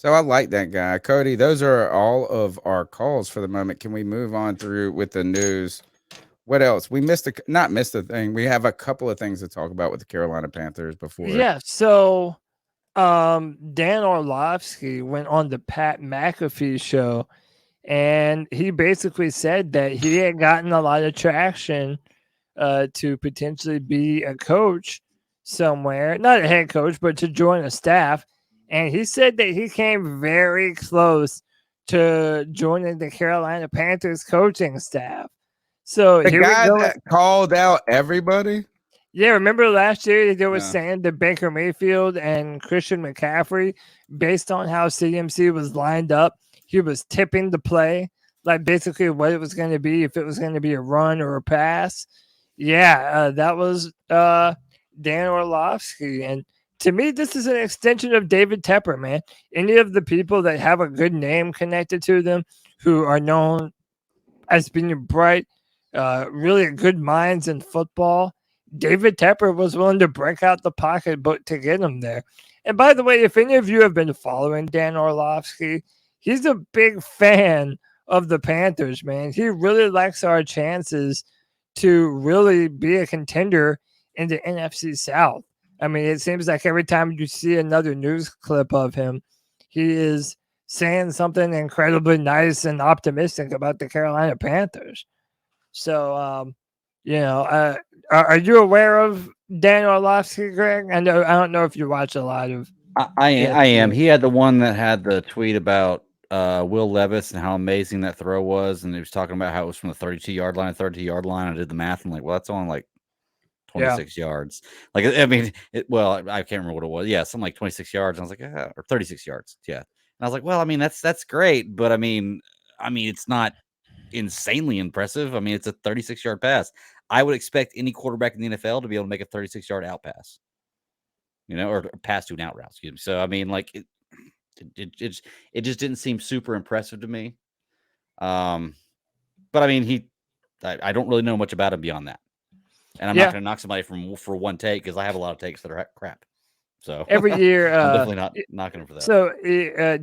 So I like that guy. Cody, those are all of our calls for the moment. Can we move on through with the news? What else? We not missed a thing. We have a couple of things to talk about with the Carolina Panthers before. Yeah, so Dan Orlovsky went on the Pat McAfee show, and he basically said that he had gotten a lot of traction to potentially be a coach somewhere, not a head coach, but to join a staff. And he said that he came very close to joining the Carolina Panthers coaching staff. So The here we guy go. that called out everybody. Yeah, remember last year they were No. saying that Baker Mayfield and Christian McCaffrey, based on how CMC was lined up, he was tipping the play, like basically what it was going to be, if it was going to be a run or a pass. Yeah, that was Dan Orlovsky. And to me, this is an extension of David Tepper, man. Any of the people that have a good name connected to them, who are known as being bright, really good minds in football, David Tepper was willing to break out the pocketbook to get him there. And by the way, if any of you have been following Dan Orlovsky, he's a big fan of the Panthers, man. He really likes our chances to really be a contender in the NFC South. I mean, it seems like every time you see another news clip of him, he is saying something incredibly nice and optimistic about the Carolina Panthers. So, are you aware of Dan Orlovsky, Greg? I don't know if you watch a lot of I am. ESPN. He had the one that had the tweet about Will Levis and how amazing that throw was, and he was talking about how it was from the 32-yard line. 32-yard line. I did the math. I'm like, well, that's only like 26 yards. Like, I mean, I can't remember what it was. Yeah, something like 26 yards. And I was like, or 36 yards. Yeah. And I was like, well, I mean, that's great, but I mean, it's not insanely impressive. I mean, it's a 36-yard pass. I would expect any quarterback in the NFL to be able to make a 36-yard out pass, or pass to an out route. Excuse me. So I mean, like it just didn't seem super impressive to me. But I mean, I don't really know much about him beyond that, and I'm not going to knock somebody for one take because I have a lot of takes that are crap. So every year, I'm definitely not knocking him for that. So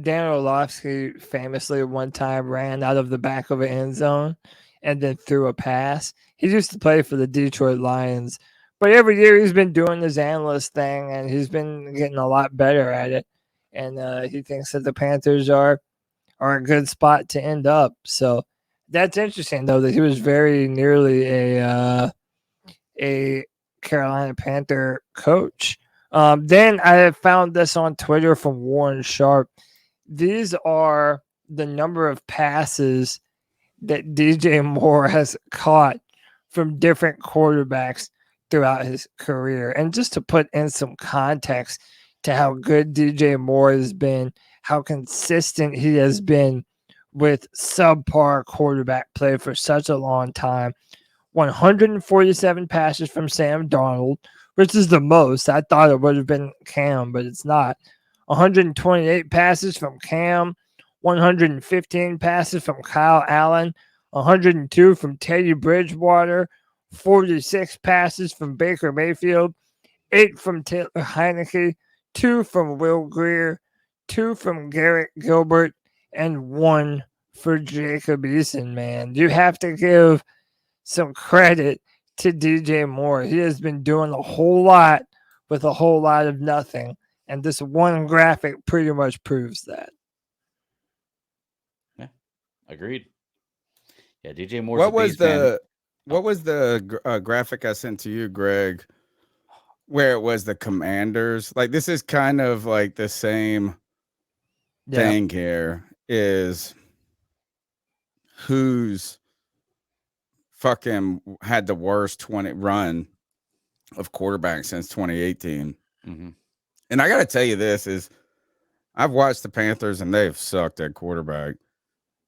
Dan Orlovsky famously one time ran out of the back of an end zone and then threw a pass. He used to play for the Detroit Lions, but every year he's been doing his analyst thing and he's been getting a lot better at it. And he thinks that the Panthers are a good spot to end up. So that's interesting, though, that he was very nearly a Carolina Panther coach. Then I found this on Twitter from Warren Sharp. These are the number of passes that DJ Moore has caught from different quarterbacks throughout his career. And just to put in some context to how good DJ Moore has been, how consistent he has been with subpar quarterback play for such a long time. 147 passes from Sam Darnold, which is the most. I thought it would have been Cam, but it's not. 128 passes from Cam, 115 passes from Kyle Allen, 102 from Teddy Bridgewater, 46 passes from Baker Mayfield, 8 from Taylor Heineke, 2 from Will Greer, 2 from Garrett Gilbert, and 1 for Jacob Eason, man. You have to give some credit to DJ Moore. He has been doing a whole lot with a whole lot of nothing. And this one graphic pretty much proves that. Yeah, agreed. Yeah, DJ Moore. What was the graphic I sent to you, Greg, where it was the Commanders? Like, this is kind of like the same thing here, is who's fucking had the worst 20 run of quarterbacks since 2018. Mm-hmm. And I got to tell you, this is, I've watched the Panthers and they've sucked at quarterback.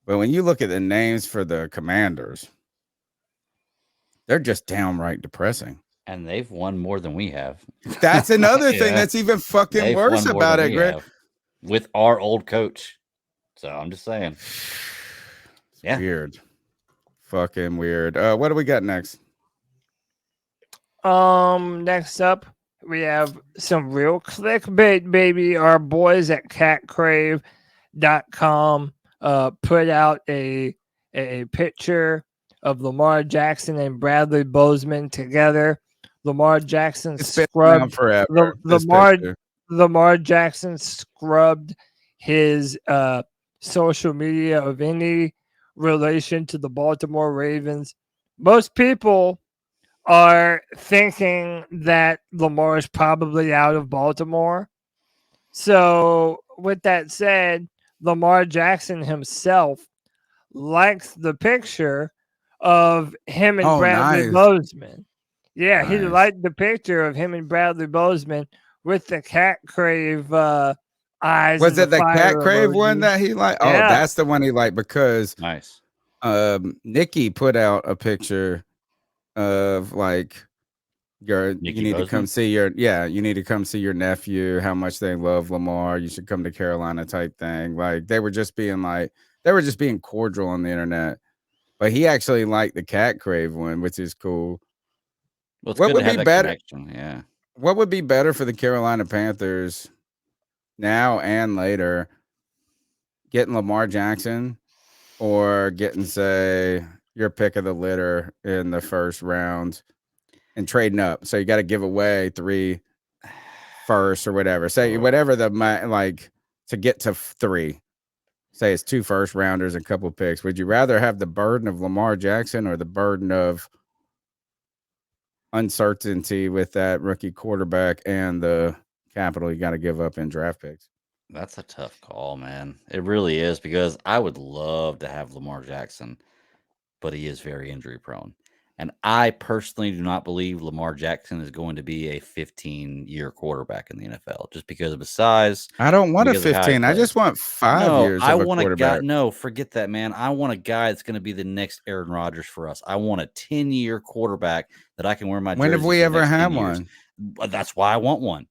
But when you look at the names for the Commanders, they're just downright depressing. And they've won more than we have. That's another thing that's even fucking worse about it, Greg. With our old coach. So I'm just saying. Yeah. Weird. Fucking weird. What do we got next? Next up, we have some real clickbait, baby. Our boys at Cat Crave put out a picture of Lamar Jackson and Bradley Bozeman together. Lamar Jackson It's been around scrubbed forever. This Lamar picture. Lamar Jackson scrubbed his social media of any relation to the Baltimore Ravens. Most people are thinking that Lamar is probably out of Baltimore. So, with that said, Lamar Jackson himself likes the picture of him and Oh, Bradley nice. Bozeman. Yeah, he Nice. liked the picture of him and Bradley Bozeman with the cat crave eyes. Was and it the cat fire crave one emoji. that he liked? Oh, Yeah. that's the one he liked because Nice. Nikki put out a picture of like you Nikki need to Bozeman? come see you need to come see your nephew, how much they love Lamar. You should come to Carolina type thing. Like they were just being cordial on the internet. But he actually liked the cat crave one, which is cool. Well, it's What good would to have be that better? connection. Yeah. What would be better for the Carolina Panthers now and later? Getting Lamar Jackson or getting, say, your pick of the litter in the first round and trading up. So you got to give away 3 firsts or whatever. Say whatever to get to 3. Say it's 2 first rounders and a couple picks. Would you rather have the burden of Lamar Jackson or the burden of uncertainty with that rookie quarterback and the capital you got to give up in draft picks? That's a tough call, man. It really is because I would love to have Lamar Jackson, but he is very injury prone. And I personally do not believe Lamar Jackson is going to be a 15-year quarterback in the NFL just because of his size. I don't want a because of how he 15. I plays. just want 5 No, years I of a want a guy. quarterback. No, forget that, man. I want a guy that's going to be the next Aaron Rodgers for us. I want a 10-year quarterback that I can wear my jersey. When have we for the ever next 10 had years. one? That's why I want one.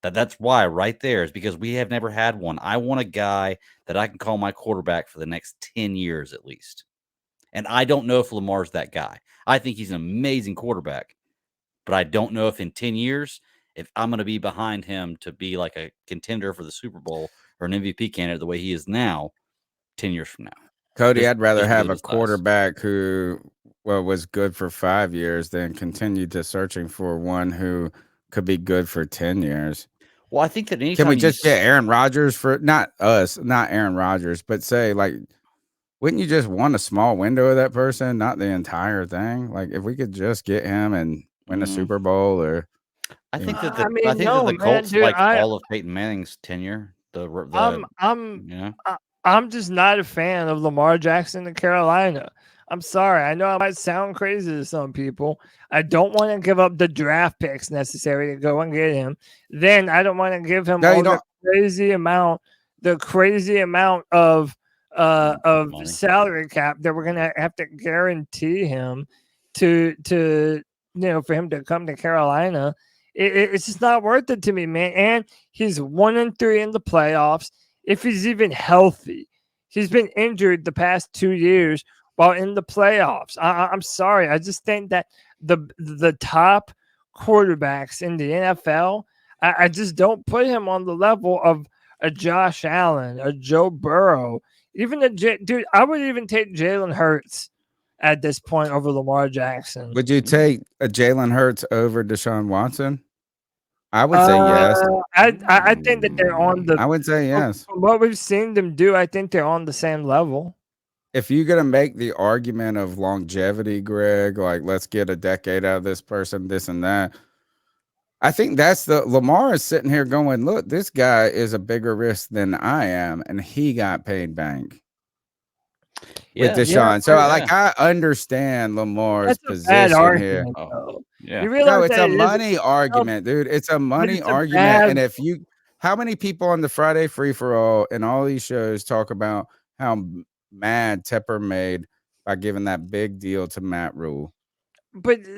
That's why right there is because we have never had one. I want a guy that I can call my quarterback for the next 10 years at least. And I don't know if Lamar's that guy. I think he's an amazing quarterback, but I don't know if in 10 years, if I'm going to be behind him to be like a contender for the Super Bowl or an MVP candidate the way he is now, 10 years from now. Cody, I'd rather have a size. quarterback who was good for 5 years than continue to searching for one who could be good for 10 years. Well, I think that anytime Can we just get Aaron Rodgers for not Aaron Rodgers, but say like, wouldn't you just want a small window of that person, not the entire thing? Like if we could just get him and win a Super Bowl, or I think that I mean, no, the man, Colts dude, like all of Peyton Manning's tenure. I'm just not a fan of Lamar Jackson in Carolina. I'm sorry. I know I might sound crazy to some people. I don't want to give up the draft picks necessary to go and get him. Then I don't want to give him the crazy amount of salary cap that we're gonna have to guarantee him to for him to come to Carolina. It's just not worth it to me, man. And he's 1-3 in the playoffs. If he's even healthy, he's been injured the past 2 years while in the playoffs. I'm sorry. I just think that the top quarterbacks in the NFL, I just don't put him on the level of a Josh Allen, a Joe Burrow, even dude. I would even take Jalen Hurts at this point over Lamar Jackson. Would you take a Jalen Hurts over Deshaun Watson? I would say yes. I think that they're on the. I would say yes. From what we've seen them do, I think they're on the same level. If you're gonna make the argument of longevity, Greg, like let's get a decade out of this person, this and that. I think that's Lamar is sitting here going, look, this guy is a bigger risk than I am, and he got paid bank. With Deshaun. I understand Lamar's position here. You realize it's a money argument, dude. It's a money argument. And how many people on the Friday free for all and all these shows talk about how mad Tepper made by giving that big deal to Matt Rule?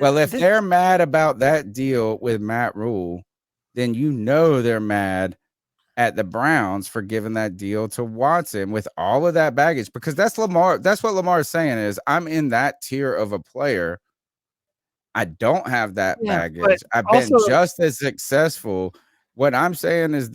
Well, if they're mad about that deal with Matt Rule, then they're mad at the Browns for giving that deal to Watson with all of that baggage, because that's Lamar. That's what Lamar is saying is I'm in that tier of a player. I don't have that baggage. I've been just as successful. What I'm saying is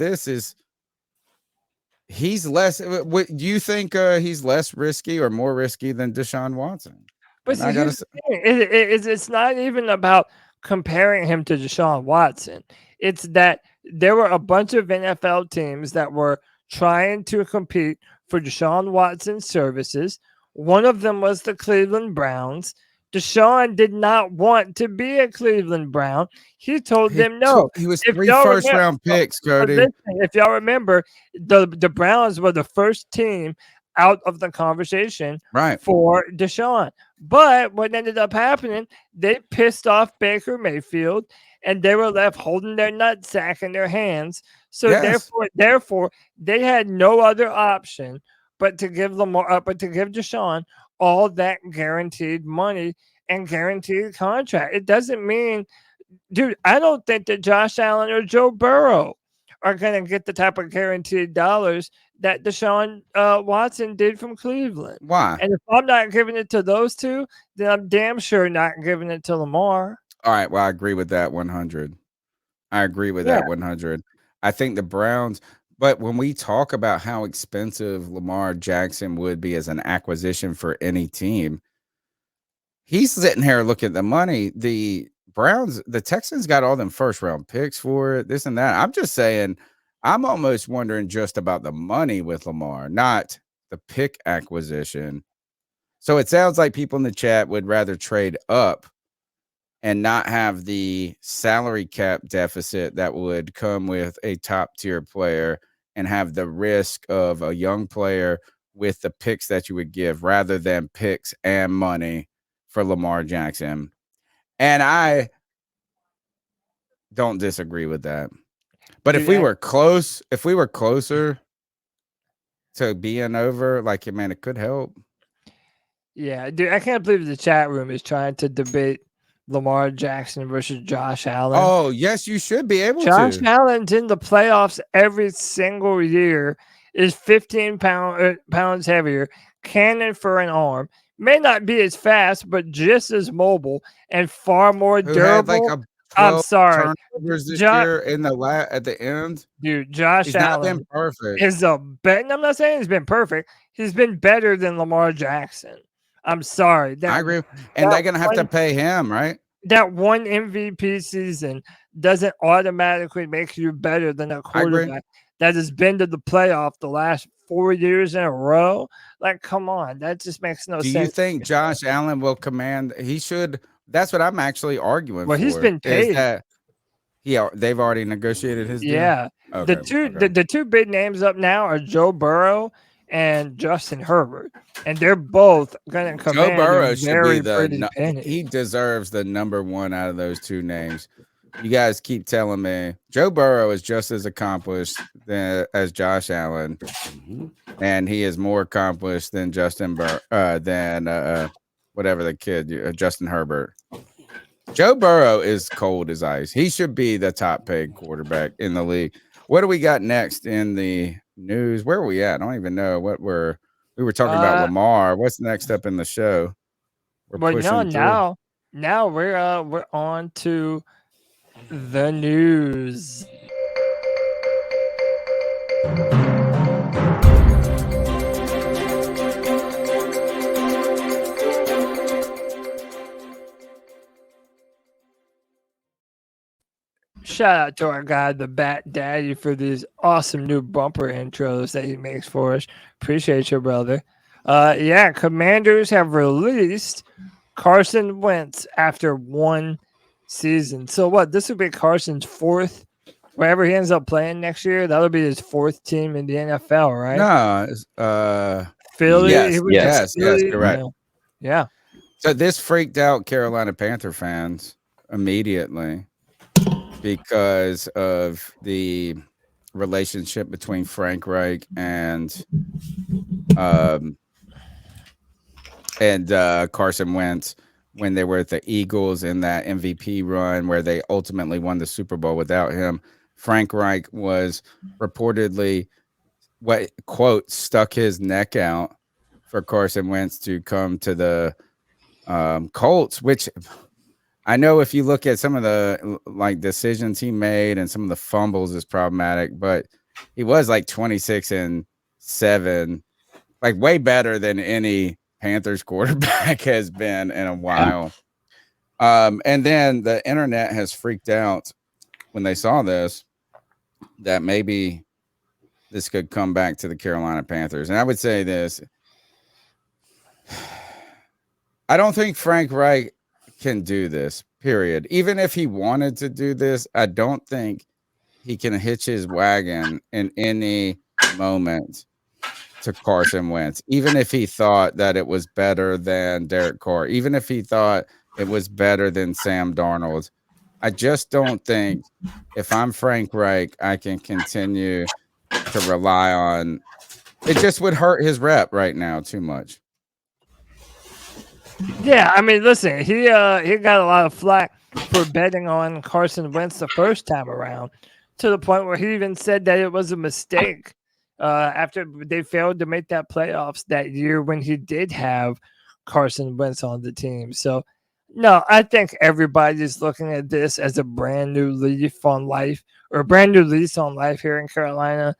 he's less. What do you think? He's less risky or more risky than Deshaun Watson? But see, here's the thing. It's not even about comparing him to Deshaun Watson. It's that there were a bunch of NFL teams that were trying to compete for Deshaun Watson's services. One of them was the Cleveland Browns. Deshaun did not want to be a Cleveland Brown. He told them no. He was 3 first-round picks, Cody. Listen, if y'all remember, the Browns were the first team out of the conversation for Deshaun. But what ended up happening, they pissed off Baker Mayfield, and they were left holding their nutsack in their hands. So therefore, they had no other option but to give Deshaun all that guaranteed money and guaranteed contract. It doesn't mean, dude, I don't think that Josh Allen or Joe Burrow are going to get the type of guaranteed dollars that Deshaun Watson did from Cleveland. Why? And if I'm not giving it to those two, then I'm damn sure not giving it to Lamar. All right. Well, I agree with that 100. I agree with that 100. I think the Browns, but when we talk about how expensive Lamar Jackson would be as an acquisition for any team, he's sitting here looking at the money. The Texans got all them first-round picks for it, this and that. I'm just saying, I'm almost wondering just about the money with Lamar, not the pick acquisition. So it sounds like people in the chat would rather trade up and not have the salary cap deficit that would come with a top-tier player and have the risk of a young player with the picks that you would give rather than picks and money for Lamar Jackson. And I don't disagree with that. But if we were closer to being over, like, man, it could help. Yeah, dude, I can't believe the chat room is trying to debate Lamar Jackson versus Josh Allen. Oh, yes, you should be able Josh to. Allen's in the playoffs every single year, is 15 pounds heavier, cannon for an arm. May not be as fast, but just as mobile and far more durable. I'm sorry. Turnovers this year in at the end. Dude, Josh Allen been perfect. is I'm not saying he's been perfect. He's been better than Lamar Jackson. I'm sorry. I agree. And they're going to have to pay him, right? That one MVP season doesn't automatically make you better than a quarterback that has been to the playoff the last 4 years in a row. Like, come on. That just makes no sense. Do you think Josh Allen will command? He should. That's what I'm actually arguing for. Well, he's been paid. They've already negotiated his deal? Yeah. Okay, the two big names up now are Joe Burrow and Justin Herbert, and they're both going to command. Joe Burrow should be he deserves the number one out of those two names. You guys keep telling me Joe Burrow is just as accomplished as Josh Allen, and he is more accomplished than whatever the kid, Justin Herbert. Joe Burrow is cold as ice. He should be the top paid quarterback in the league. What do we got next in the news? Where are we at? I don't even know what we were talking about Lamar. What's next up in the show? Now we're on to the news. Shout out to our guy, the Bat Daddy, for these awesome new bumper intros that he makes for us. Appreciate you, brother. Commanders have released Carson Wentz after one season. So what? This will be Carson's fourth, wherever he ends up playing next year. That'll be his fourth team in the NFL, right? No, Philly. Yes, correct. Yeah. So this freaked out Carolina Panther fans immediately because of the relationship between Frank Reich and Carson Wentz when they were at the Eagles in that MVP run where they ultimately won the Super Bowl without him. Frank Reich was reportedly stuck his neck out for Carson Wentz to come to the Colts, which I know if you look at some of the decisions he made and some of the fumbles is problematic, but he was 26 and 7, like way better than any Panthers quarterback has been in a while. And then the internet has freaked out when they saw this, that maybe this could come back to the Carolina Panthers. And I would say this. I don't think Frank Reich can do this, period. Even if he wanted to do this, I don't think he can hitch his wagon in any moment to Carson Wentz, even if he thought that it was better than Derek Carr, even if he thought it was better than Sam Darnold. I just don't think, if I'm Frank Reich, I can continue to rely on it. Just would hurt his rep right now too much. Yeah, I mean, listen, he got a lot of flack for betting on Carson Wentz the first time around, to the point where he even said that it was a mistake after they failed to make that playoffs that year when he did have Carson Wentz on the team. So, no, I think everybody's looking at this as a brand new leaf on life, or a brand new lease on life here in Carolina.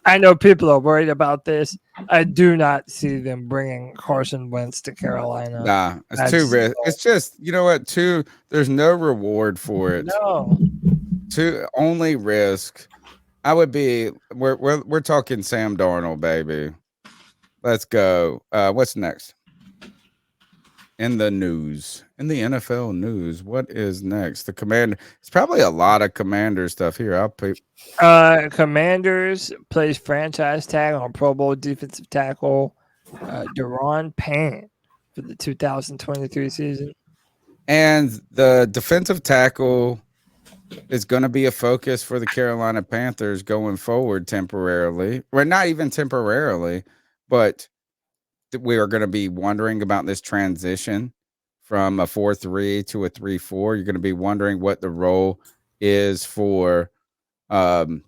I know people are worried about this. I do not see them bringing Carson Wentz to Carolina. Nah, it's too risk. It's just, you know what? There's no reward for it. No. Only risk. I would be. We're talking Sam Darnold, baby. Let's go. What's next? In the news, in the NFL news, what is next? The Commander. It's probably a lot of Commander stuff here. I'll pay. Commanders plays franchise tag on Pro Bowl defensive tackle Deron Payne for the 2023 season. And the defensive tackle is going to be a focus for the Carolina Panthers going forward temporarily. Well, not even temporarily, but we are going to be wondering about this transition from a 4-3 to a 3-4. You're going to be wondering what the role is for Derek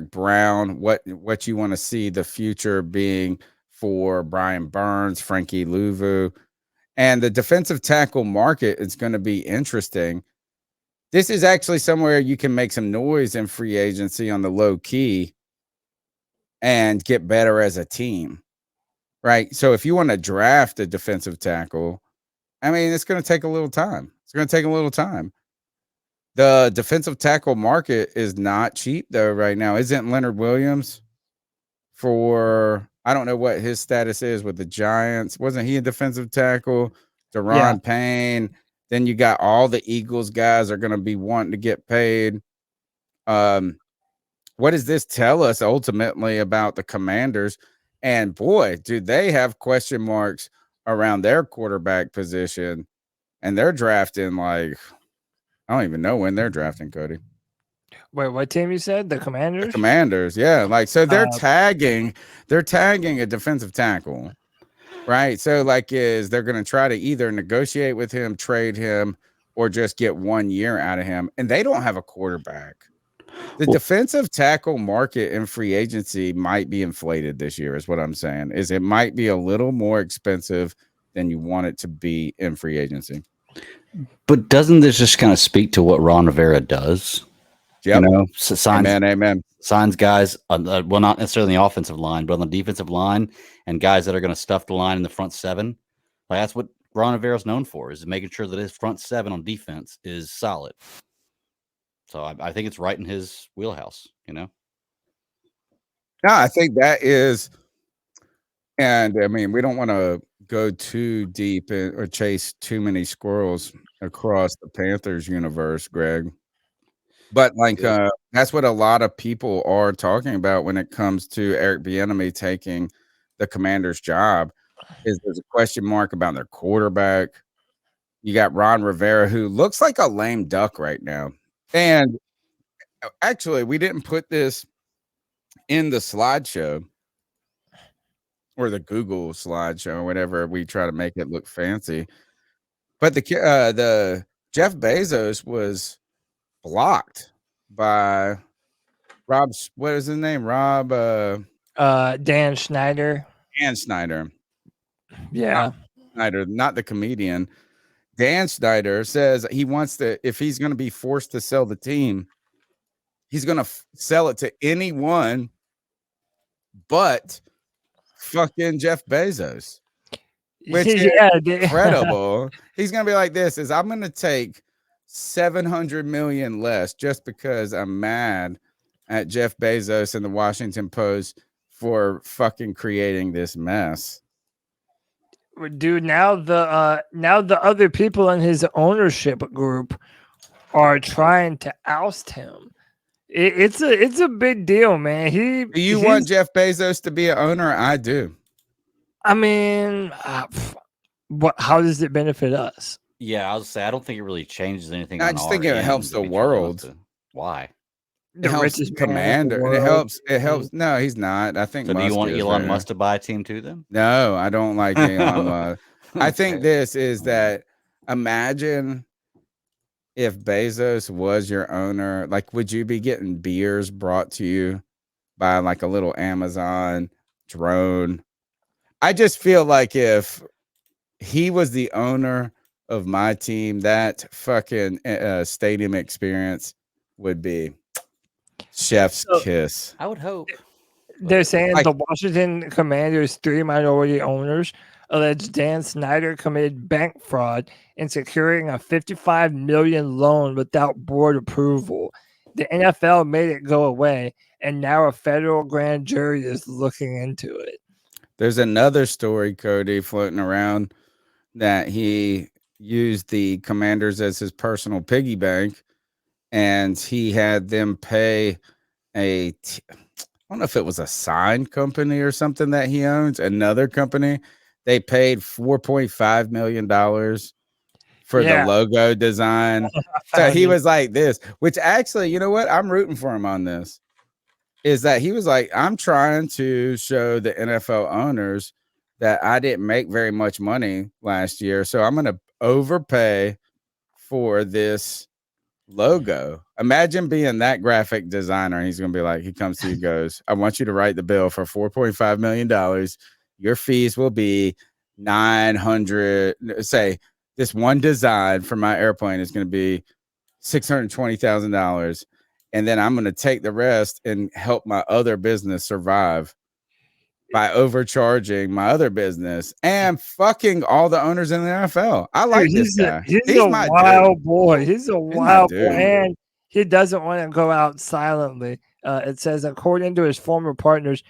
Brown, what you want to see the future being for Brian Burns, Frankie Louvu. And the defensive tackle market is going to be interesting. This is actually somewhere you can make some noise in free agency on the low key and get better as a team. Right. So if you want to draft a defensive tackle, I mean, it's going to take a little time. The defensive tackle market is not cheap, though, right now. Isn't Leonard Williams for, I don't know what his status is with the Giants. Wasn't he a defensive tackle? Deron Payne. Then you got all the Eagles guys are going to be wanting to get paid. What does this tell us ultimately about the Commanders? And boy, do they have question marks around their quarterback position. And they're drafting like, I don't even know when they're drafting, Cody. Wait, what team you said? The Commanders? The Commanders, yeah. Like, so they're tagging a defensive tackle, right? So like they're going to try to either negotiate with him, trade him, or just get 1 year out of him. And they don't have a quarterback. The defensive tackle market in free agency might be inflated this year, is what I'm saying. Is it might be a little more expensive than you want it to be in free agency. But doesn't this just kind of speak to what Ron Rivera does? Yep. You know, signs, amen. Signs guys, well, not necessarily on the offensive line, but on the defensive line, and guys that are going to stuff the line in the front seven. Like that's what Ron Rivera is known for, is making sure that his front seven on defense is solid. So I think it's right in his wheelhouse, you know? No, I think that is, and I mean, we don't want to go too deep or chase too many squirrels across the Panthers universe, Greg. But like, that's what a lot of people are talking about when it comes to Eric Bieniemy taking the Commanders' job. Is there's a question mark about their quarterback. You got Ron Rivera, who looks like a lame duck right now. And actually, we didn't put this in the slideshow or the Google slideshow, or whatever. We try to make it look fancy. But the Jeff Bezos was blocked by Rob. What is his name? Rob. Dan Schneider. Dan Snyder. Yeah. Snyder, not the comedian. Dan Snyder says he wants to, if he's going to be forced to sell the team, he's going to sell it to anyone but fucking Jeff Bezos, which is incredible. He's gonna be like this: is I'm gonna take $700 million less just because I'm mad at Jeff Bezos and the Washington Post for fucking creating this mess. Dude, now the other people in his ownership group are trying to oust him. It's a big deal, man. Do you want Jeff Bezos to be an owner? I do. I mean, how does it benefit us? Yeah, I was say I don't think it really changes anything. I just think it helps the world. Why? It helps commander. It helps. It helps. No, he's not. I think. So, do you want Elon Musk to buy a team too? Then? No, I don't like Elon Musk. I think this is that. Imagine if Bezos was your owner. Like, would you be getting beers brought to you by like a little Amazon drone? I just feel like if he was the owner of my team, that fucking stadium experience would be chef's kiss. I would hope. They're saying the Washington Commanders' 3 minority owners alleged Dan Snyder committed bank fraud in securing a $55 million loan without board approval. The NFL made it go away, and now a federal grand jury is looking into it. There's another story, Cody, floating around that he used the Commanders as his personal piggy bank, and he had them pay I don't know if it was a sign company or something that he owns, another company. They paid $4.5 million for the logo design. So he was like this, which actually, you know what? I'm rooting for him on this. Is that he was like, I'm trying to show the NFL owners that I didn't make very much money last year. So I'm going to overpay for this logo. Imagine being that graphic designer. He's going to be like, he comes to you, goes, I want you to write the bill for $4.5 million. Your fees will be 900. Say this one design for my airplane is going to be $620,000. And then I'm going to take the rest and help my other business survive by overcharging my other business and fucking all the owners in the NFL. I like this guy. He's a wild boy. He's a wild boy. And he doesn't want to go out silently. It says, according to his former partners,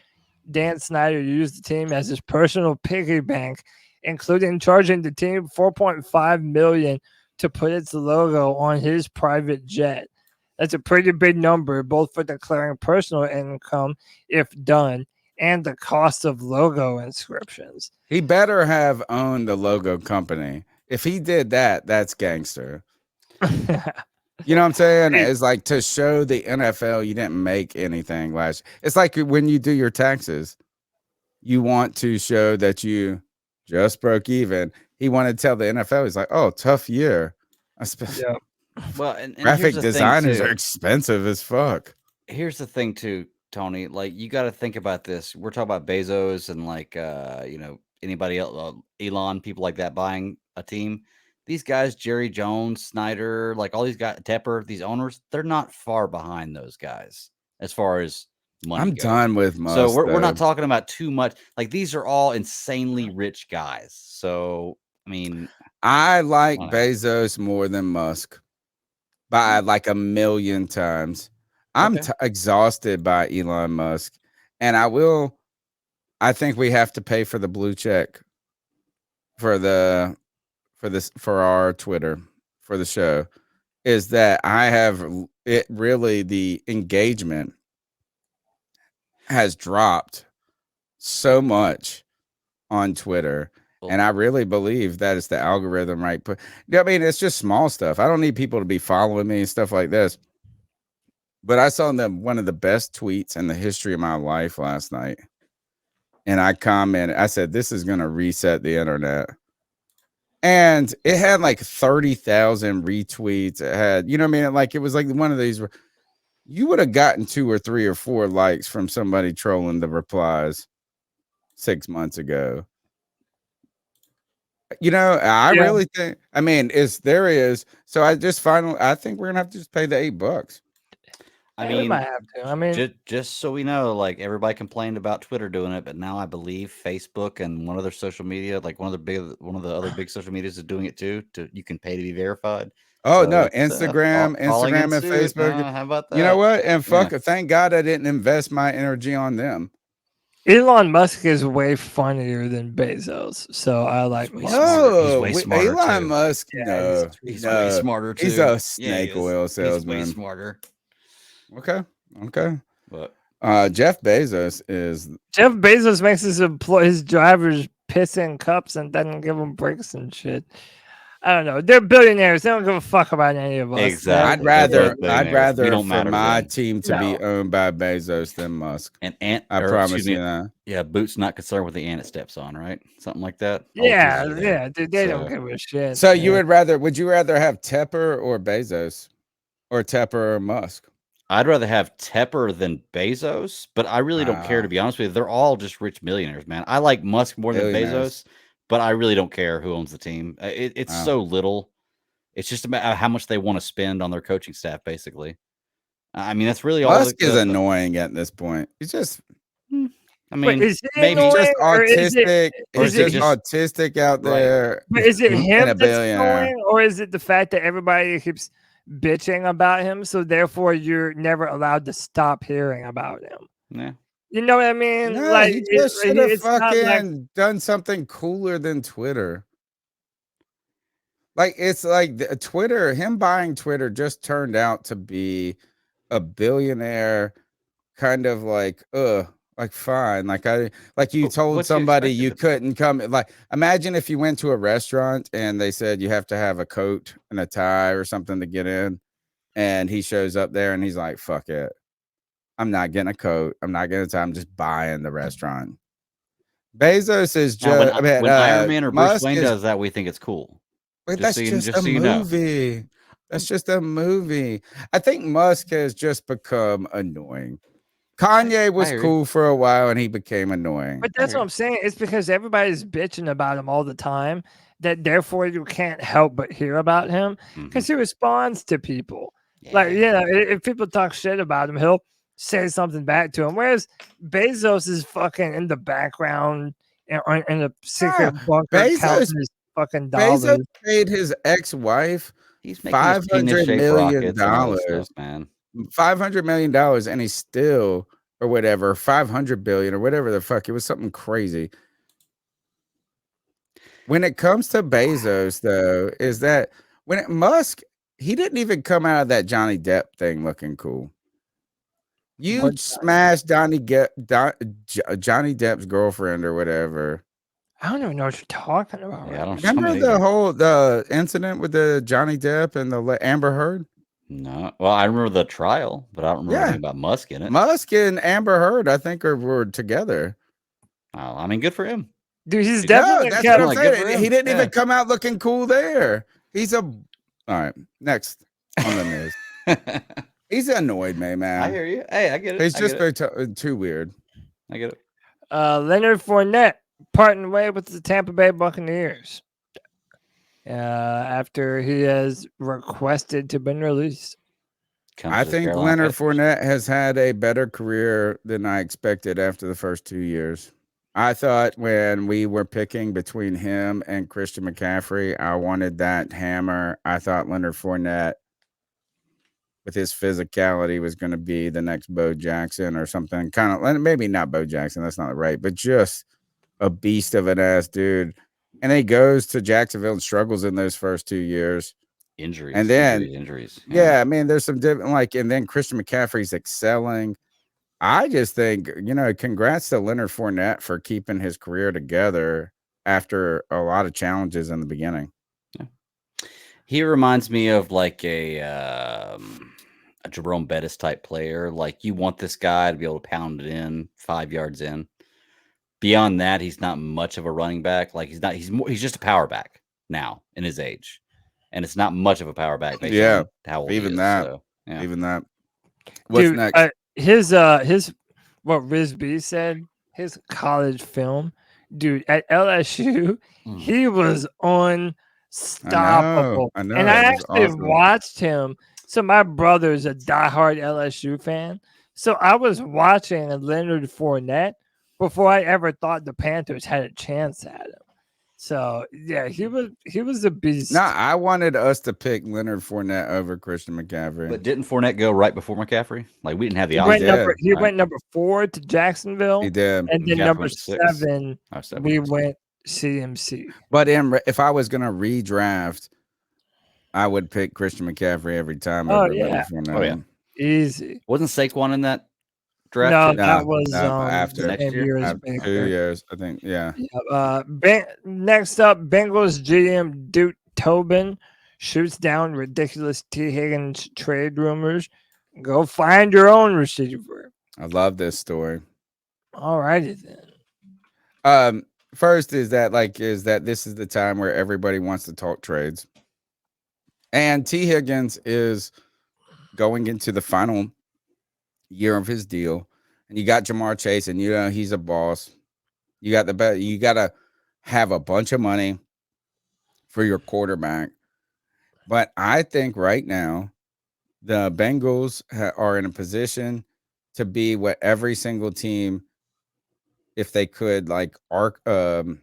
Dan Snyder used the team as his personal piggy bank, including charging the team $4.5 million to put its logo on his private jet. That's a pretty big number, both for declaring personal income, if done, and the cost of logo inscriptions. He better have owned the logo company. If he did that, that's gangster. You know what I'm saying? It's like to show the NFL you didn't make anything last. It's like when you do your taxes, you want to show that you just broke even. He wanted to tell the NFL, he's like, oh, tough year. Yeah. Well, and graphic designers are expensive as fuck. Here's the thing too, Tony. Like, you got to think about this. We're talking about Bezos and like anybody else, Elon, people like that buying a team. These guys, Jerry Jones, Snyder, like all these guys, Tepper, these owners, they're not far behind those guys as far as money. I'm done with Musk. So we're not talking about too much. Like, these are all insanely rich guys. So I mean, I like Bezos more than Musk by like 1,000,000 times. I'm exhausted by Elon Musk, and I think we have to pay for the blue check for our Twitter for the show. Is that I have it really the engagement has dropped so much on Twitter. And I really believe that it's the algorithm, right? But I mean, it's just small stuff. I don't need people to be following me and stuff like this. But I saw one of the best tweets in the history of my life last night. And I commented, I said, this is going to reset the internet. And it had like 30,000 retweets. It had, you know what I mean? Like, it was like one of these, you would have gotten 2 or 3 or 4 likes from somebody trolling the replies 6 months ago. You know, I really think, I mean, there is. So I think we're going to have to just pay the $8. I we mean, might have to. I mean, just so we know, like everybody complained about Twitter doing it, but now I believe Facebook and one other social media, like one of the other big social medias, is doing it too. You can pay to be verified. Oh So no, it's Instagram, falling in Instagram, and suit. Facebook. How about that? You know what? And Yeah. thank God I didn't invest my energy on them. Elon Musk is way funnier than Bezos, so I like way Musk. smarter. He's No, way smarter, Elon too. Musk. Yeah, No, He's no, way smarter too. he's a Yeah, snake he is. oil He's way salesman. smarter. Okay, okay. But Jeff Bezos is. Jeff Bezos makes his drivers piss in cups and doesn't give them breaks and shit. I don't know. They're billionaires. They don't give a fuck about any of us. Exactly. I'd They're both rather billionaires. We don't for matter to my them. team to be owned by Bezos than Musk. And I promise you that. Yeah, Boot's not concerned with the ant it steps on, right? Something like that. Yeah, dude. They don't give a shit. So would you rather have Tepper or Bezos, or Tepper or Musk? I'd rather have Tepper than Bezos, but I really don't care, to be honest with you. They're all just rich millionaires, man. I like Musk more than Bezos, but I really don't care who owns the team. It's so little. It's just about how much they want to spend on their coaching staff, basically. I mean, that's really all. Musk is annoying at this point. He's just. I mean, maybe just autistic. Or is just autistic out there. But is it him that's billionaire. annoying, or is it the fact that everybody keeps bitching about him, so therefore you're never allowed to stop hearing about him? Yeah. You know what I mean? No, like he just should have it's not fucking done something cooler than Twitter. Like, it's like Twitter, him buying Twitter just turned out to be a billionaire kind of like fine. Like you told somebody you couldn't come. Like, imagine if you went to a restaurant and they said you have to have a coat and a tie or something to get in. And he shows up there and he's like, fuck it. I'm not getting a coat. I'm not getting a tie. I'm just buying the restaurant. Bezos is just when Iron Man or Bruce Wayne does that, we think it's cool. Wait, that's just a movie. That's just a movie. I think Musk has just become annoying. Kanye was cool for a while and he became annoying. But that's what I'm saying. It's because everybody's bitching about him all the time that therefore you can't help but hear about him because he responds to people. Yeah. Like, if people talk shit about him, he'll say something back to him. Whereas Bezos is fucking in the background in a secret bunker counting his fucking dollars. Bezos paid his ex-wife $500 million, man. $500 million, and he's still, or whatever, 500 billion or whatever the fuck. It was something crazy. When it comes to Bezos, though, is that Musk, he didn't even come out of that Johnny Depp thing looking cool. You smashed Johnny Depp's girlfriend or whatever. I don't even know what you're talking about. Yeah, I don't remember the incident with the Johnny Depp and the Amber Heard? No. Well, I remember the trial, but I don't remember anything about Musk in it. Musk and Amber Heard, I think, were together. Oh, I mean, good for him. Dude, he's definitely that's what I'm saying. He didn't even come out looking cool there. All right, next on the news. He's annoyed me, man. I hear you. Hey, I get it. He's just too weird. I get it. Leonard Fournette parting way with the Tampa Bay Buccaneers after he has requested to be released. I think Leonard Fournette has had a better career than I expected after the first 2 years. I thought when we were picking between him and Christian McCaffrey, I wanted that hammer. I thought Leonard Fournette, with his physicality, was going to be the next Bo Jackson or something. Kind of, maybe not Bo Jackson, that's not right, but just a beast of an ass dude. And he goes to Jacksonville and struggles in those first 2 years. Injuries. And then injuries. Yeah, I mean, there's some different, and then Christian McCaffrey's excelling. I just think, congrats to Leonard Fournette for keeping his career together after a lot of challenges in the beginning. Yeah. He reminds me of like a Jerome Bettis type player. Like, you want this guy to be able to pound it in 5 yards in. Beyond that, he's not much of a running back. Like, he's just a power back now in his age. And it's not much of a power back based on how old even he is. that. So, yeah. Even that. What's Dude, next? His what Riz B said, his college film, dude, at LSU, he was unstoppable. I know. And I actually watched him So my brother is a diehard LSU fan. So I was watching Leonard Fournette before I ever thought the Panthers had a chance at him. So yeah, he was a beast. No, I wanted us to pick Leonard Fournette over Christian McCaffrey. But didn't Fournette go right before McCaffrey? Like we didn't have the He option. went number 4 to Jacksonville, He did. and then McCaffrey number went to 6. 7 7. we went CMC. But if I was gonna redraft, I would pick Christian McCaffrey every time. Oh, over yeah. Leonard Fournette. Oh, yeah. Easy. Wasn't Saquon in that draft? No, too? that was after the next same year? year as After 2 Baker. years, I think. Yeah. Next up, Bengals GM Duke Tobin shoots down ridiculous T. Higgins trade rumors. Go find your own receiver. I love this story. All righty then. First is that this is the time where everybody wants to talk trades. And T. Higgins is going into the final year of his deal. And you got Jamar Chase, and he's a boss. You got you gotta have a bunch of money for your quarterback. But I think right now the Bengals are in a position to be what every single team, if they could, be an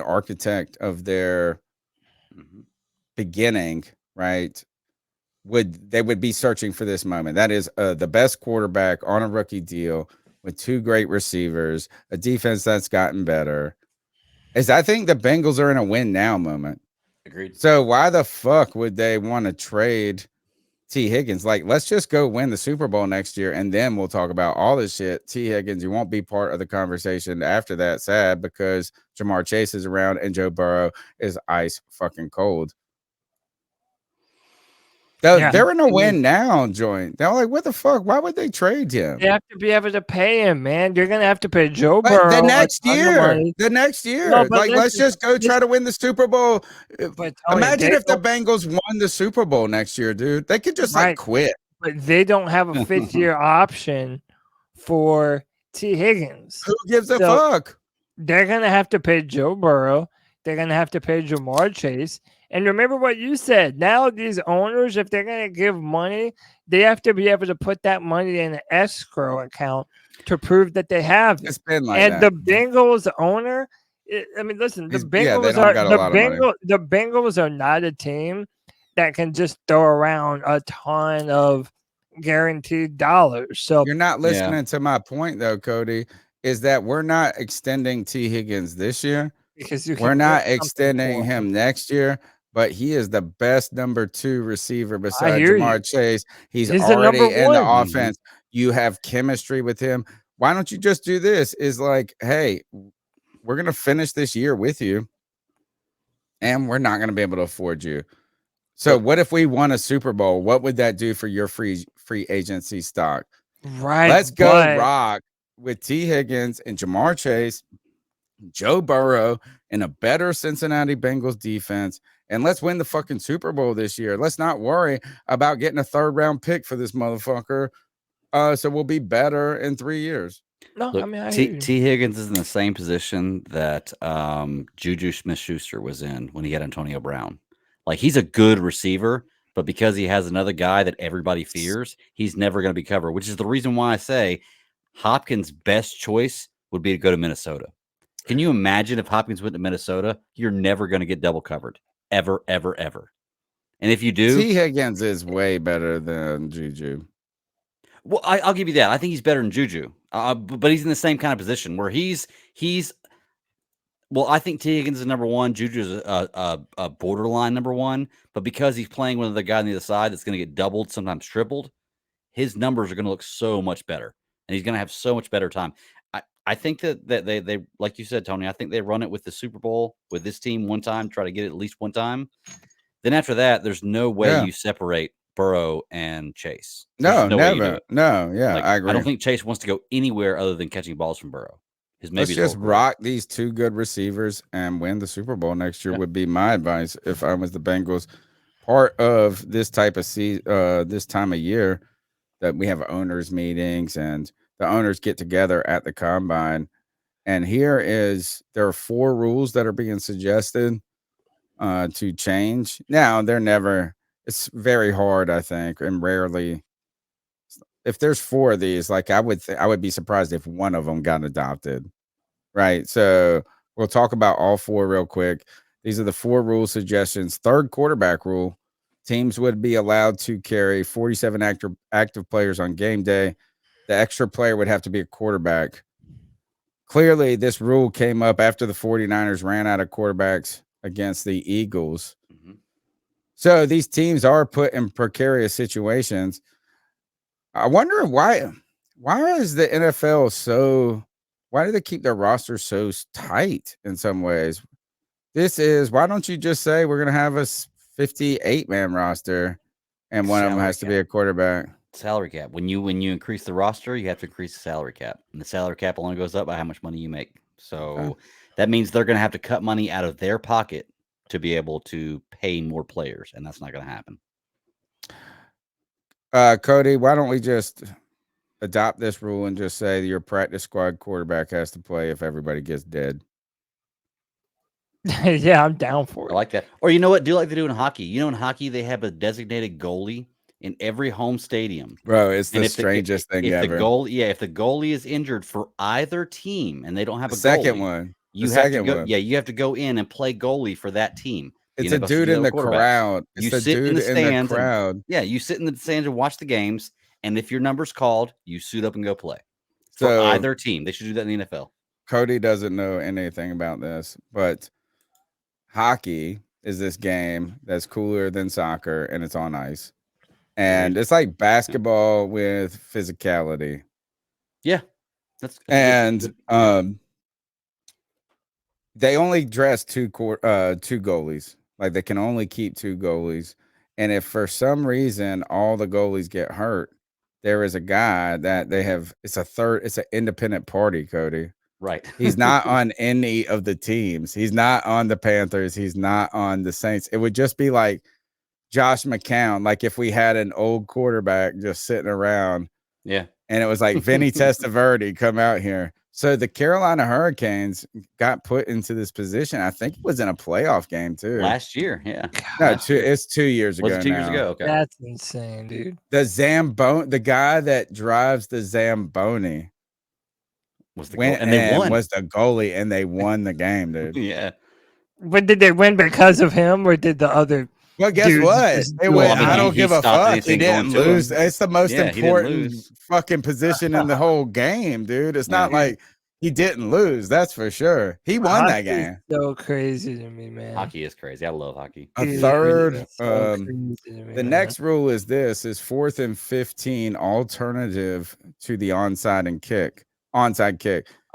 architect of their beginning, right? They would be searching for this moment. That is the best quarterback on a rookie deal with 2 great receivers, a defense that's gotten better. I think the Bengals are in a win now moment. Agreed. So why the fuck would they want to trade T. Higgins? Like, let's just go win the Super Bowl next year, and then we'll talk about all this shit. T. Higgins, you won't be part of the conversation after that. Sad, because Jamar Chase is around and Joe Burrow is ice fucking cold. They're in a win now joint. They're like, what the fuck? Why would they trade him? You have to be able to pay him, man. You're gonna have to pay Joe Burrow the next year. No, Let's just go try to win the Super Bowl. But Tony, Imagine if the Bengals won the Super Bowl next year, dude. They could just quit. But they don't have a 5th-year option for T. Higgins. Who gives a fuck? They're gonna have to pay Joe Burrow. They're gonna have to pay Jamar Chase. And remember what you said. Now these owners, if they're going to give money, they have to be able to put that money in an escrow account to prove that they have it. It's been like and that. the Bengals owner, listen, the Bengals are not a team that can just throw around a ton of guaranteed dollars. So you're not listening to my point, though, Cody. Is that we're not extending T. Higgins this year because we're not extending him next year. But he is the best number 2 receiver beside Jamar Chase. He's already in the offense. You have chemistry with him. Why don't you just do this? Is like, hey, we're going to finish this year with you, and we're not going to be able to afford you. So what if we won a Super Bowl? What would that do for your free agency stock? Right. Let's go rock with T. Higgins and Jamar Chase, Joe Burrow, and a better Cincinnati Bengals defense. And let's win the fucking Super Bowl this year. Let's not worry about getting a 3rd-round pick for this motherfucker. So we'll be better in 3 years. No, Look, I mean, T. Higgins is in the same position that Juju Smith-Schuster was in when he had Antonio Brown. Like, he's a good receiver, but because he has another guy that everybody fears, he's never going to be covered, which is the reason why I say Hopkins' best choice would be to go to Minnesota. Can you imagine if Hopkins went to Minnesota? You're never going to get double covered. Ever, ever, ever. And if you do, T. Higgins is way better than Juju. Well, I'll give you that. I think he's better than Juju, but he's in the same kind of position where he's. Well, I think T. Higgins is number 1. Juju is a borderline number 1, but because he's playing with the guy on the other side that's going to get doubled, sometimes tripled, his numbers are going to look so much better, and he's going to have so much better time. I think that they like you said, Tony, I think they run it with the Super Bowl with this team one time, try to get it at least one time. Then after that, there's no way you separate Burrow and Chase. No, never. No, I agree. I don't think Chase wants to go anywhere other than catching balls from Burrow. Let's just rock these 2 good receivers and win the Super Bowl next year would be my advice if I was the Bengals. Part of this type of this time of year that we have owners meetings and the owners get together at the combine. And there are 4 rules that are being suggested to change. Now, they're never it's very hard, I think, and rarely. If there's 4 of these, like I would be surprised if one of them got adopted, right? So we'll talk about all 4 real quick. These are the 4 rule suggestions. Third quarterback rule: teams would be allowed to carry 47 active players on game day. The extra player would have to be a quarterback. Clearly, this rule came up after the 49ers ran out of quarterbacks against the Eagles. Mhm. So these teams are put in precarious situations. I wonder why is the NFL so, why do they keep their roster so tight in some ways? Why don't you just say we're going to have a 58-man roster and one of them has to be a quarterback? Salary cap. When you increase the roster, you have to increase the salary cap, and the salary cap only goes up by how much money you make. So that means they're going to have to cut money out of their pocket to be able to pay more players, and that's not going to happen. Cody, why don't we just adopt this rule and just say your practice squad quarterback has to play if everybody gets dead? Yeah, I'm down for it. I like that. Or you know what? Do like they do in hockey. You know, in hockey, they have a designated goalie in every home stadium. Bro, it's the strangest thing ever. If the goalie is injured for either team and they don't have a second goalie, one, you have to go. Yeah, you have to go in and play goalie for that team. It's a dude in the crowd. You sit in the stands. Yeah, you sit in the stands and watch the games. And if your number's called, you suit up and go play for either team. They should do that in the NFL. Cody doesn't know anything about this, but hockey is this game that's cooler than soccer, and it's on ice. And it's like basketball with physicality. Yeah. They only dress two goalies. Like they can only keep 2 goalies. And if for some reason all the goalies get hurt, there is a guy that they have. It's an independent party, Cody. Right. He's not on any of the teams. He's not on the Panthers. He's not on the Saints. It would just be like Josh McCown. Like if we had an old quarterback just sitting around. Yeah. And it was like Vinny Testaverde, come out here. So the Carolina Hurricanes got put into this position. I think it was in a playoff game too. Last year, yeah. No, it's 2 years ago. Was it 2 years ago? Okay. That's insane, dude. The guy that drives the Zamboni was the goal, and they won. Was the goalie, and they won the game, dude. Yeah. But did they win because of him, or did the other? Well, guess what? I don't give a fuck. He didn't lose. It's the most important fucking position in the whole game, dude. It's not like he didn't lose. That's for sure. He won that game. So crazy to me, man. Hockey is crazy. I love hockey. The next rule is 4th and 15 alternative to the onside kick. I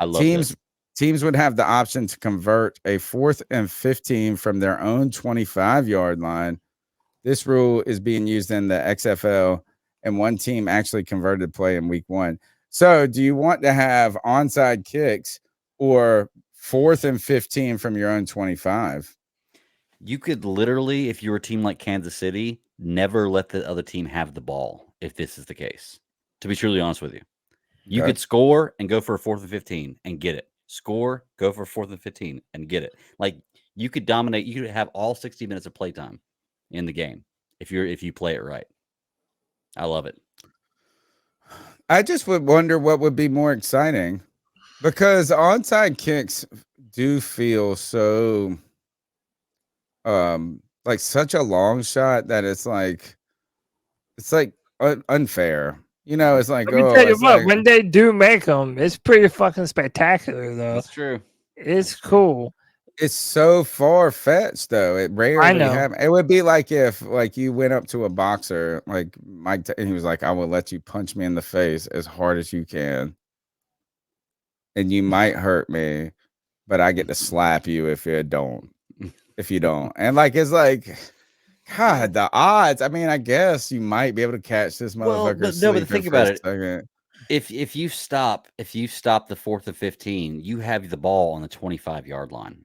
love this. Teams would have the option to convert a 4th and 15 from their own 25-yard line. This rule is being used in the XFL, and one team actually converted play in week 1. So do you want to have onside kicks or 4th and 15 from your own 25? You could literally, if you were a team like Kansas City, never let the other team have the ball if this is the case, to be truly honest with you. You could score and go for a 4th and 15 and get it. Score, go for 4th and 15 and get it. Like you could dominate. You could have all 60 minutes of playtime in the game if you play it right. I love it. I just would wonder what would be more exciting, because onside kicks do feel so like such a long shot that it's like unfair. You know, it's like, let me tell you what, when they do make them, it's pretty fucking spectacular, though. That's true. It's cool. It's so far-fetched, though. It rarely happens. It would be like if, like, you went up to a boxer, like Mike, and he was like, "I will let you punch me in the face as hard as you can, and you might hurt me, but I get to slap you if you don't." And like, it's like, God, the odds. I mean, I guess you might be able to catch this motherfucker. But think about it. If you stop the 4th and 15, you have the ball on the 25-yard line.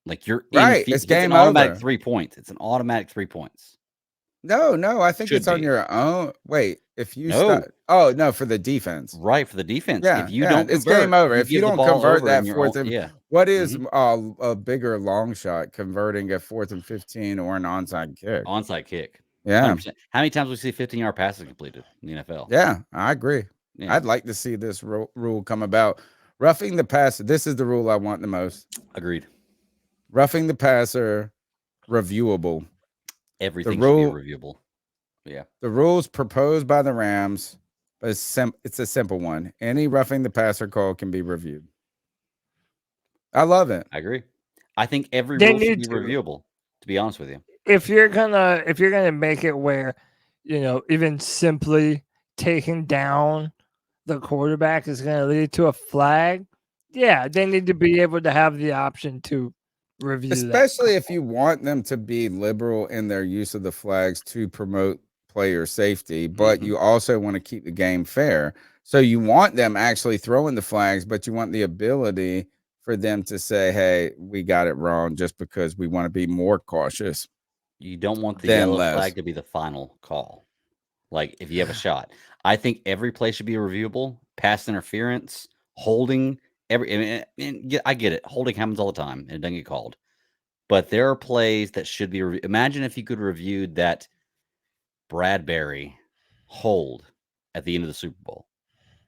Like you're right. It's game an automatic over. 3 points. It's an automatic 3 points. No. I think Should it's on be. your own. Wait, if you No. stop. Oh no, for the defense. Right, for the defense. If you Yeah, don't it's game convert, over. you If you give the don't ball convert over in that your own. fourth and Yeah. what is Mhm. a bigger long shot, converting a 4th and 15 or an onside kick? Onside kick. Yeah, 100%. How many times we see 15-yard passes completed in the NFL? yeah, I agree. Yeah. I'd like to see this rule come about. Roughing the passer. This is the rule I want the most. Agreed. Roughing the passer, reviewable. Everything should be rule- reviewable. Yeah. The rules proposed by the Rams, but it's a simple one. Any roughing the passer call can be reviewed. I love it. I agree. I think every They rule should need be to. reviewable, to be honest with you. If you're gonna make it where, even simply taking down the quarterback is gonna lead to a flag, yeah, they need to be able to have the option to review that. Especially if you want them to be liberal in their use of the flags to promote player safety, but Mhm. you also want to keep the game fair. So you want them actually throwing the flags, but you want the ability for them to say, hey, we got it wrong, just because we want to be more cautious You don't want the than yellow less. flag to be the final call. Like, if you have a shot. I think every play should be reviewable. Pass interference, holding, I get it. Holding happens all the time, and it doesn't get called. But there are plays that should be imagine if you could review that Bradbury hold at the end of the Super Bowl.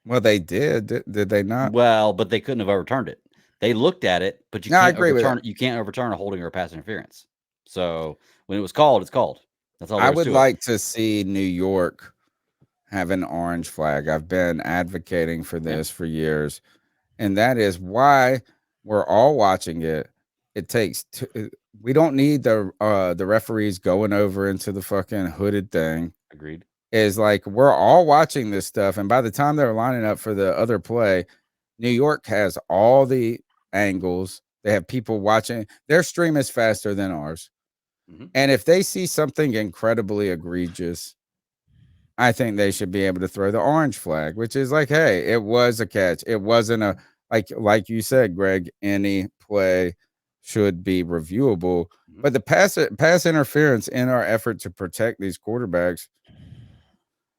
Well, they did. Did they not? Well, but they couldn't have overturned it. They looked at it, but you No, I can't agree with overturn. that. You can't overturn a holding or a pass interference. So when it was called, it's called. That's all there I is would to like to see New York have an orange flag. I've been advocating for this for years, and that is why we're all watching it. It takes we don't need the referees going over into the fucking hooded thing. Agreed. Is like we're all watching this stuff, and by the time they're lining up for the other play, New York has all the angles. They have people watching. Their stream is faster than ours. Mhm. And if they see something incredibly egregious, I think they should be able to throw the orange flag, which is like, hey, it was a catch. It wasn't a like you said, Greg, any play should be reviewable. Mhm. But the pass interference in our effort to protect these quarterbacks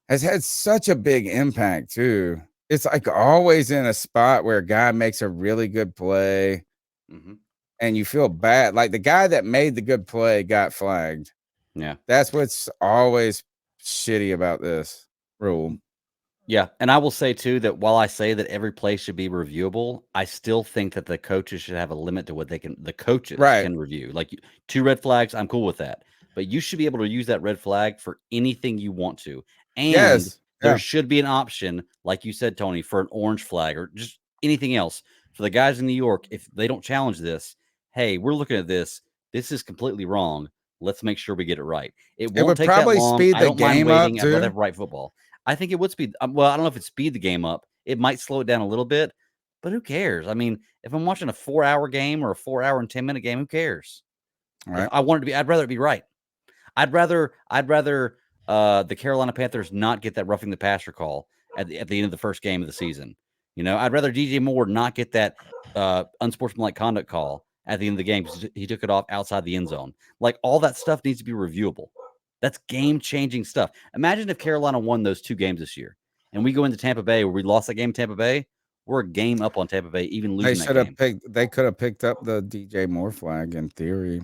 has had such a big impact too. It's like always in a spot where a guy makes a really good play Mhm. and you feel bad. Like the guy that made the good play got flagged. Yeah. That's what's always shitty about this rule. Yeah, and I will say too that while I say that every play should be reviewable, I still think that the coaches should have a limit to what the coaches Right. can review. Like 2 red flags, I'm cool with that. But you should be able to use that red flag for anything you want to. And Yes. there Yeah. should be an option, like you said, Tony, for an orange flag or just anything else. For the guys in New York, if they don't challenge this, hey, we're looking at this. This is completely wrong. Let's make sure we get it right. It won't would take that probably long. speed I the don't mind game up, waiting. I'd rather too. have right football. I think it would speed. Well, I don't know if it speed the game up. It might slow it down a little bit, but who cares? I mean, if I'm watching a 4-hour game or a 4-hour and 10-minute game, who cares? Right. If I want it to be, I'd rather it be right. I'd rather the Carolina Panthers not get that roughing the passer call at the end of the first game of the season. I'd rather DJ Moore not get that unsportsmanlike conduct call at the end of the game because he took it off outside the end zone. Like all that stuff needs to be reviewable. That's game-changing stuff. Imagine if Carolina won those 2 games this year, and we go into Tampa Bay where we lost that game in Tampa Bay. We're a game up on Tampa Bay, even losing that game. They could have picked up the DJ Moore flag in theory.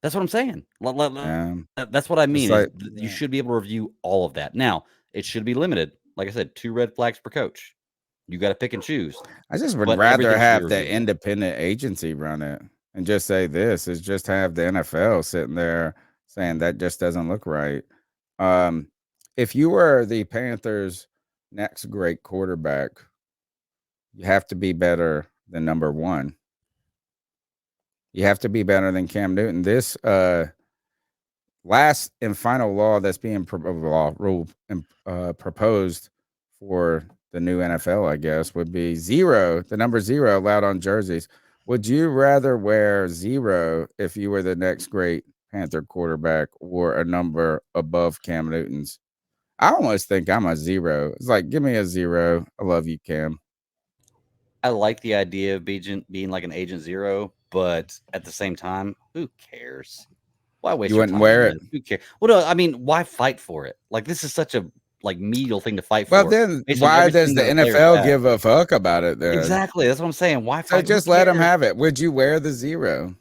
That's what I'm saying. Yeah. That's what I mean. like- You should be able to review all of that. Now, it should be limited. Like I said, 2 red flags per coach. You got to pick and choose. I just would But rather everything should be have the reviewable. independent agency run it and just say this is just have the NFL sitting there saying that just doesn't look right. If you were the Panthers' next great quarterback, you have to be better than number 1. You have to be better than Cam Newton. This last and final law that's being proposed for the new NFL, I guess, would be 0, the number 0 allowed on jerseys. Would you rather wear 0 if you were the next great Panther quarterback or a number above Cam Newton's? I almost think I'm a 0. It's like, give me a 0. I love you, Cam. I like the idea of being like an agent 0, but at the same time, who cares? Why waste You your wouldn't time wear on it. Who cares? Well, no, I mean, why fight for it? Like, this is such a medial thing to fight Well, for. then based on why does everything the that a player's NFL had. give a fuck about it then? Exactly. That's what I'm saying. Why So fight? Who just let them cares? have it. Would you wear the 0?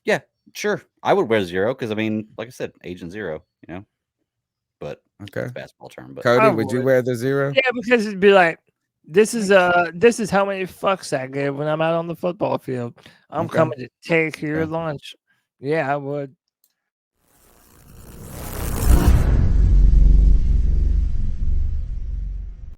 Yeah, sure. I would wear 0 because, I mean, like I said, Agent 0, you know? But Okay. it's a basketball term. But Cody, I would you would. wear the 0? Yeah, because it'd be like, this is how many fucks I give when I'm out on the football field. I'm Okay. coming to take your Okay. lunch. Yeah, I would.